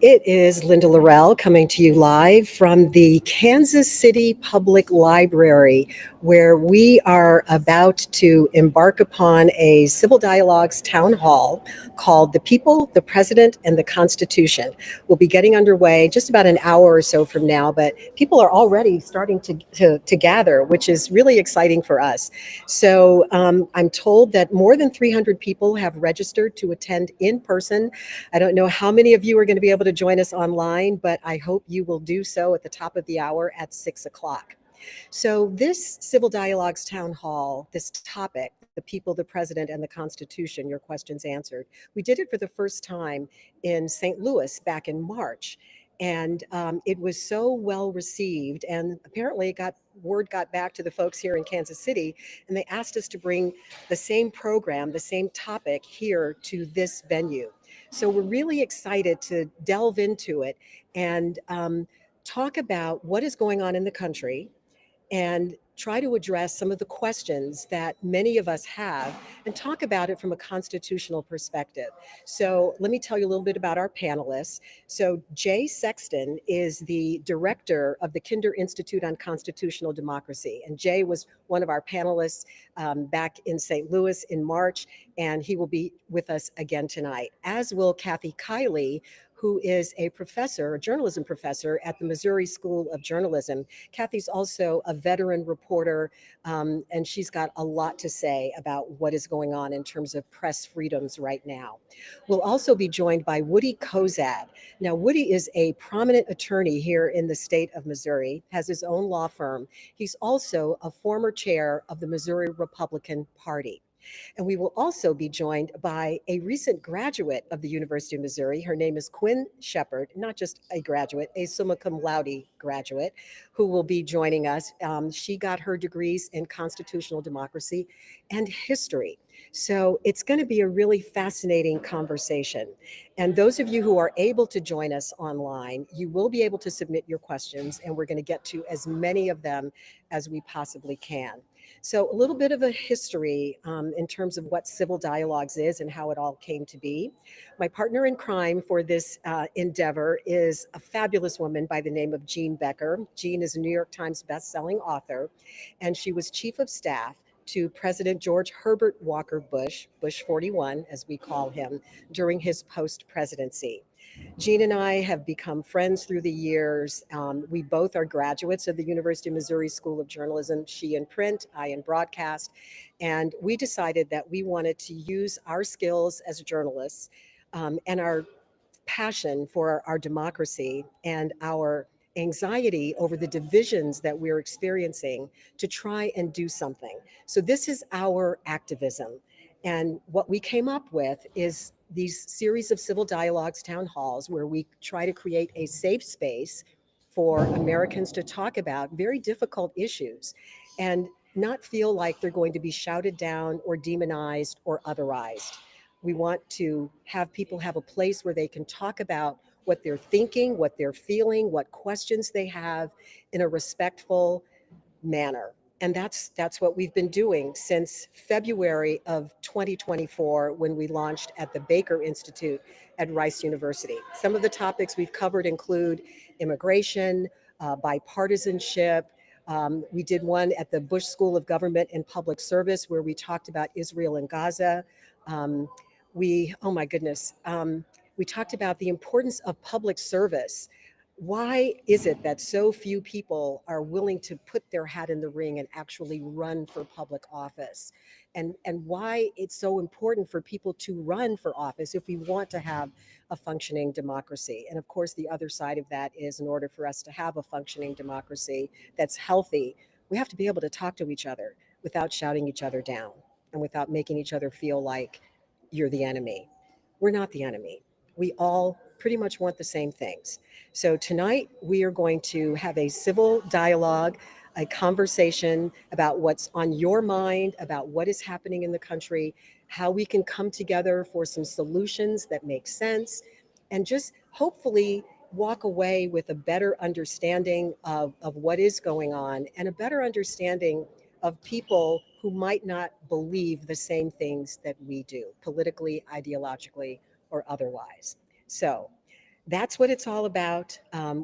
It is Linda Lorelle coming to you live from the Kansas City Public Library, where we are about to embark upon a civil dialogues town hall called The People, the President, and the Constitution. We'll be getting underway just about an hour or so from now, but people are already starting to gather, which is really exciting for us. So I'm told that more than 300 people have registered to attend in person. I don't know how many of you are going to be able to join us online, but I hope you will do so at the top of the hour at 6 o'clock. So this Civil Dialogues Town Hall, this topic, the people, the president, and the Constitution, your questions answered, we did it for the first time in St. Louis back in March. And it was so well received, and apparently word got back to the folks here in Kansas City, and they asked us to bring the same program, the same topic here to this venue. So we're really excited to delve into it and talk about what is going on in the country and try to address some of the questions that many of us have and talk about it from a constitutional perspective. So let me tell you a little bit about our panelists. So Jay Sexton is the director of the Kinder Institute on Constitutional Democracy. And Jay was one of our panelists back in St. Louis in March, and he will be with us again tonight, as will Kathy Kiley, who is a professor, a journalism professor at the Missouri School of Journalism. Kathy's also a veteran reporter, and she's got a lot to say about what is going on in terms of press freedoms right now. We'll also be joined by Woody Kozad. Now, Woody is a prominent attorney here in the state of Missouri, has his own law firm. He's also a former chair of the Missouri Republican Party. And we will also be joined by a recent graduate of the University of Missouri. Her name is Quinn Shepard, not just a graduate, a summa cum laude graduate, who will be joining us. She got her degrees in constitutional democracy and history. So it's going to be a really fascinating conversation. And those of you who are able to join us online, you will be able to submit your questions, and we're going to get to as many of them as we possibly can. So a little bit of a history in terms of what civil dialogues is and how it all came to be. My partner in crime for this endeavor is a fabulous woman by the name of Jean Becker. Jean is a New York Times bestselling author, and she was chief of staff to President George Herbert Walker Bush, Bush 41, as we call him, during his post-presidency. Jean and I have become friends through the years. We both are graduates of the University of Missouri School of Journalism, she in print, I in broadcast. And we decided that we wanted to use our skills as journalists and our passion for our democracy and our anxiety over the divisions that we're experiencing to try and do something. So this is our activism. And what we came up with is these series of civil dialogues, town halls, where we try to create a safe space for Americans to talk about very difficult issues and not feel like they're going to be shouted down or demonized or otherized. We want to have people have a place where they can talk about what they're thinking, what they're feeling, what questions they have in a respectful manner. And that's what we've been doing since February of 2024 when we launched at the Baker Institute at Rice University. Some of the topics we've covered include immigration, bipartisanship. We did one at the Bush School of Government and Public Service where we talked about Israel and Gaza. Oh my goodness, we talked about the importance of public service. Why is it that so few people are willing to put their hat in the ring and actually run for public office? And why it's so important for people to run for office if we want to have a functioning democracy. And of course, the other side of that is in order for us to have a functioning democracy that's healthy, we have to be able to talk to each other without shouting each other down and without making each other feel like you're the enemy. We're not the enemy. We all pretty much want the same things. So tonight we are going to have a civil dialogue, a conversation about what's on your mind, about what is happening in the country, how we can come together for some solutions that make sense, and just hopefully walk away with a better understanding of what is going on and a better understanding of people who might not believe the same things that we do, politically, ideologically, or otherwise. So that's what it's all about.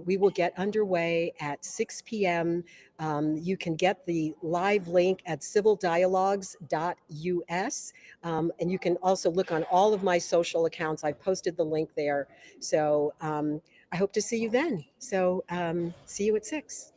We will get underway at 6 p.m. You can get the live link at civildialogues.us. And you can also look on all of my social accounts. I've posted the link there. So I hope to see you then. So see you at 6.